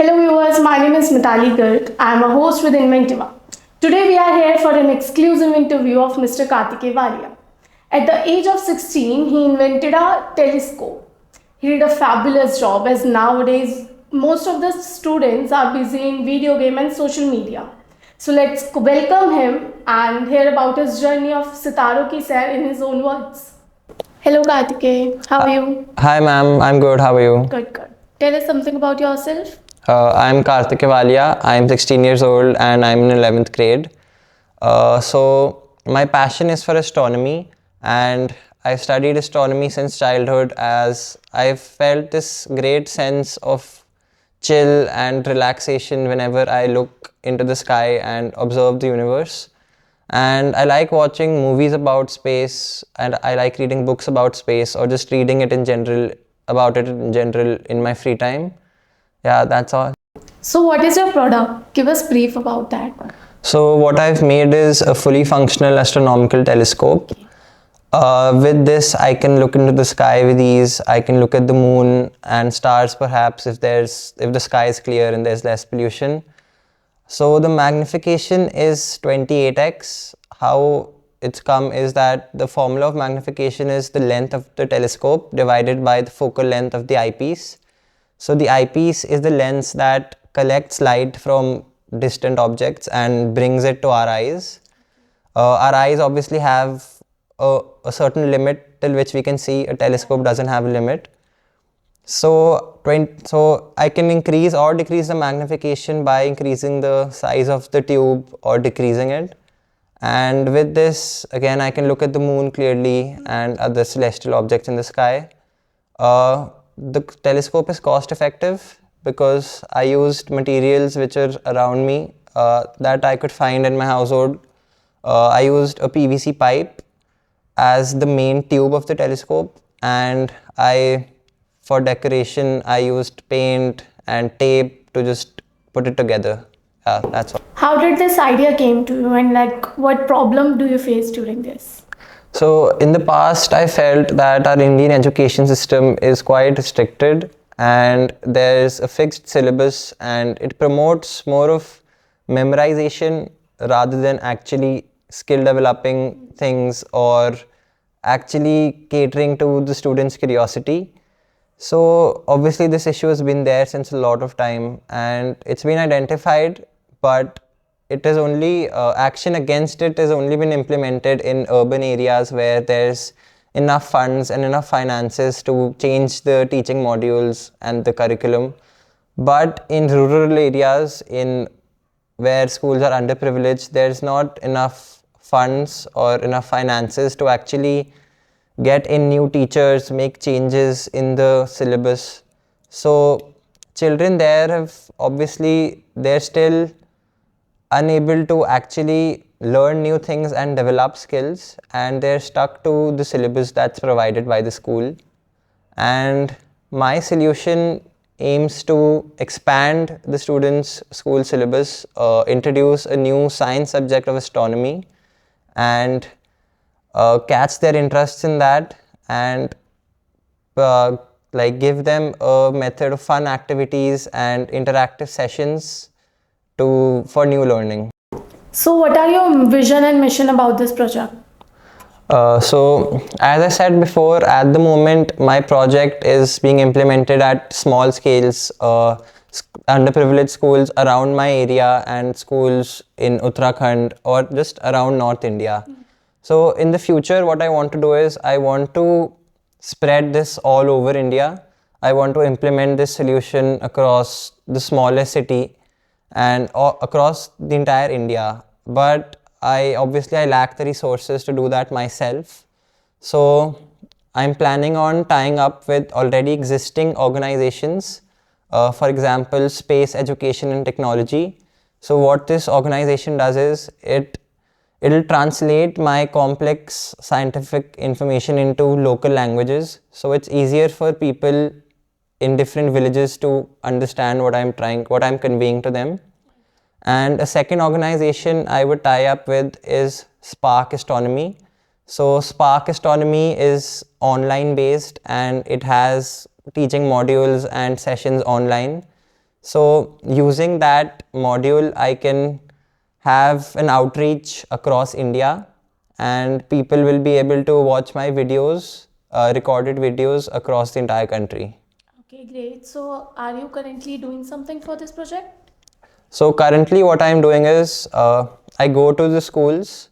Hello viewers, my name is Mitali Garg. I am a host with Inventiva. Today we are here for an exclusive interview of Mr. Kartikey Walia. At the age of 16, he invented a telescope. He did a fabulous job as nowadays most of the students are busy in video game and social media. So let's welcome him and hear about his journey of Sitaro Ki Sair in his own words. Hello Kartikey, how are you? Hi ma'am, I'm good. How are you? Good, good. Tell us something about yourself. I'm Kartikey Walia. I'm 16 years old and I'm in 11th grade. So my passion is for astronomy and I've studied astronomy since childhood as I've felt this great sense of chill and relaxation whenever I look into the sky and observe the universe. And I like watching movies about space and I like reading books about space or just reading it in general, about it in general in my free time. Yeah, that's all. So what is your product? Give us brief about that. So what I've made is a fully functional astronomical telescope. With this, I can look into the sky with ease. I can look at the moon and stars perhaps if the sky is clear and there's less pollution. So the magnification is 28x. How it's come is that the formula of magnification is the length of the telescope divided by the focal length of the eyepiece. So the eyepiece is the lens that collects light from distant objects and brings it to our eyes. Our eyes obviously have a certain limit till which we can see. A telescope doesn't have a limit. So I can increase or decrease the magnification by increasing the size of the tube or decreasing it. And with this, again, I can look at the moon clearly and other celestial objects in the sky. The telescope is cost effective because I used materials which are around me that I could find in my household. I used a PVC pipe as the main tube of the telescope, and for decoration I used paint and tape to just put it together. That's all. How did this idea came to you and what problem do you face during this? So in the past, I felt that our Indian education system is quite restricted and there's a fixed syllabus and it promotes more of memorization rather than actually skill developing things or actually catering to the students' curiosity. So obviously this issue has been there since a lot of time and it's been identified, but it is only action against it has only been implemented in urban areas where there's enough funds and enough finances to change the teaching modules and the curriculum. But in rural areas, in where schools are underprivileged, there's not enough funds or enough finances to actually get in new teachers, make changes in the syllabus. So children there they're still unable to actually learn new things and develop skills, and they're stuck to the syllabus that's provided by the school. And my solution aims to expand the students' school syllabus, introduce a new science subject of astronomy, and catch their interests in that, and give them a method of fun activities and interactive sessions for new learning. So what are your vision and mission about this project? So as I said before, at the moment my project is being implemented at small scales, underprivileged schools around my area and schools in Uttarakhand or just around North India. So in the future what I want to do is I want to spread this all over India. I want to implement this solution across the smallest city and across the entire India, but I lack the resources to do that myself. So I'm planning on tying up with already existing organizations, for example Space Education and Technology. So what this organization does is it'll translate my complex scientific information into local languages, so it's easier for people in different villages to understand what I'm conveying to them. And a second organization I would tie up with is Spark Astronomy. So Spark Astronomy is online based and it has teaching modules and sessions online. So using that module, I can have an outreach across India, and people will be able to watch my videos, recorded videos across the entire country. Okay, great. So, are you currently doing something for this project? So currently what I'm doing is I go to the schools.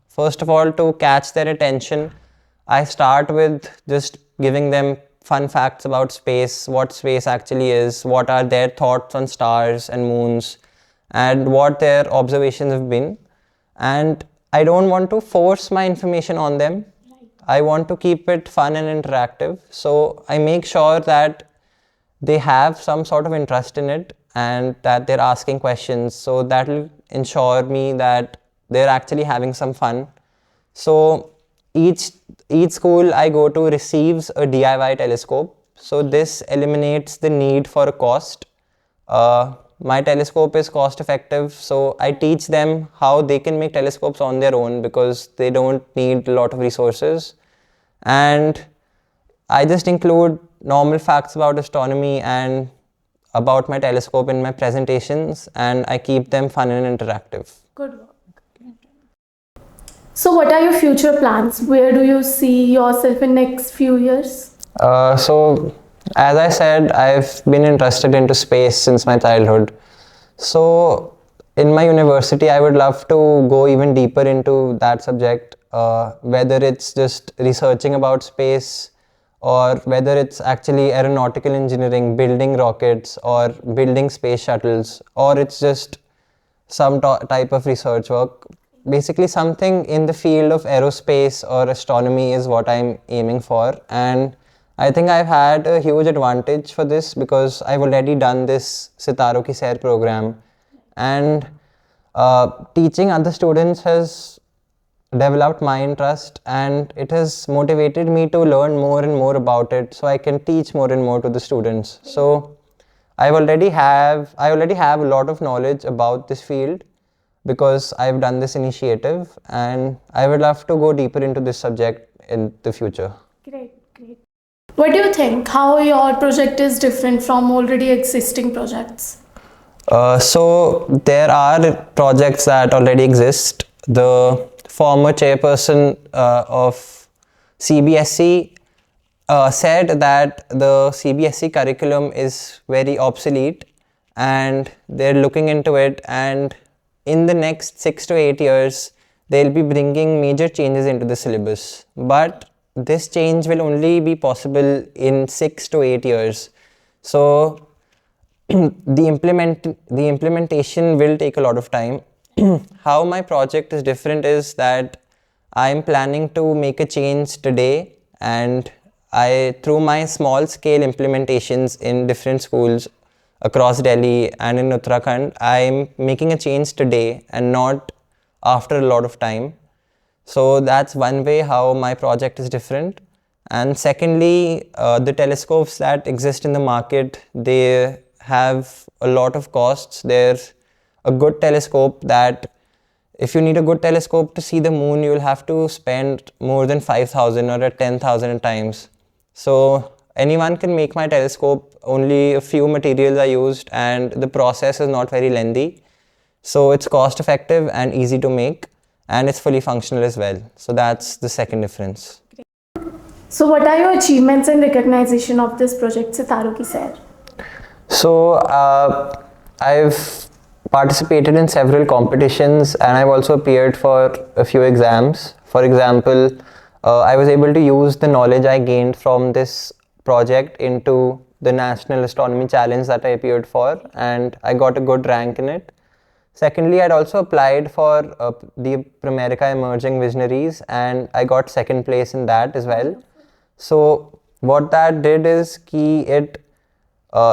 First of all, to catch their attention, I start with just giving them fun facts about space, what space actually is, what are their thoughts on stars and moons, and what their observations have been. And I don't want to force my information on them. I want to keep it fun and interactive. So I make sure that they have some sort of interest in it and that they're asking questions. So that will ensure me that they're actually having some fun. So each school I go to receives a DIY telescope. So this eliminates the need for a cost. My telescope is cost effective, so I teach them how they can make telescopes on their own because they don't need a lot of resources. And I just include normal facts about astronomy and about my telescope in my presentations, and I keep them fun and interactive. Good work. So, what are your future plans? Where do you see yourself in next few years? So, as I said, I've been interested into space since my childhood. So, in my university, I would love to go even deeper into that subject, whether it's just researching about space or whether it's actually aeronautical engineering, building rockets or building space shuttles, or it's just some type of research work. Basically, something in the field of aerospace or astronomy is what I'm aiming for. And I think I've had a huge advantage for this because I've already done this Sitaro Ki Sair program. And teaching other students has developed my interest, and it has motivated me to learn more and more about it so I can teach more and more to the students. So I already have a lot of knowledge about this field because I've done this initiative, and I would love to go deeper into this subject in the future. Great, great. What do you think? How your project is different from already existing projects? So there are projects that already exist. The former chairperson of CBSE said that the CBSE curriculum is very obsolete, and they're looking into it, and in the next 6 to 8 years they'll be bringing major changes into the syllabus. But this change will only be possible in 6 to 8 years. So the implementation will take a lot of time. How my project is different is that I'm planning to make a change today, and through my small scale implementations in different schools across Delhi and in Uttarakhand, I'm making a change today and not after a lot of time. So that's one way how my project is different. And secondly, the telescopes that exist in the market, they have a lot of costs. There's a good telescope that, if you need a good telescope to see the moon, you'll have to spend more than 5,000 or 10,000 times. So anyone can make my telescope. Only a few materials are used, and the process is not very lengthy. So it's cost effective and easy to make, and it's fully functional as well. So that's the second difference. So, what are your achievements and recognition of this project, Sitaro Ki Sair? So I've participated in several competitions, and I've also appeared for a few exams. For example, I was able to use the knowledge I gained from this project into the National Astronomy Challenge that I appeared for, and I got a good rank in it. Secondly, I'd also applied for the Pramerica Emerging Visionaries, and I got second place in that as well. So what that did is it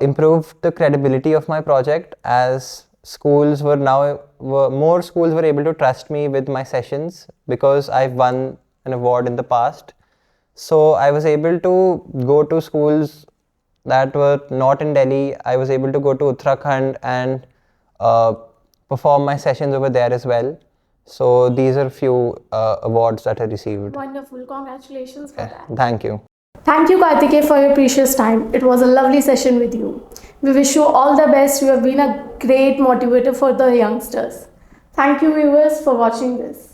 improved the credibility of my project, as more schools were able to trust me with my sessions because I've won an award in the past. So I was able to go to schools that were not in Delhi. I was able to go to Uttarakhand and perform my sessions over there as well. So these are a few awards that I received. Wonderful. Congratulations for that. Thank you. Thank you, Kartikey, for your precious time. It was a lovely session with you. We wish you all the best. You have been a great motivator for the youngsters. Thank you, viewers, for watching this.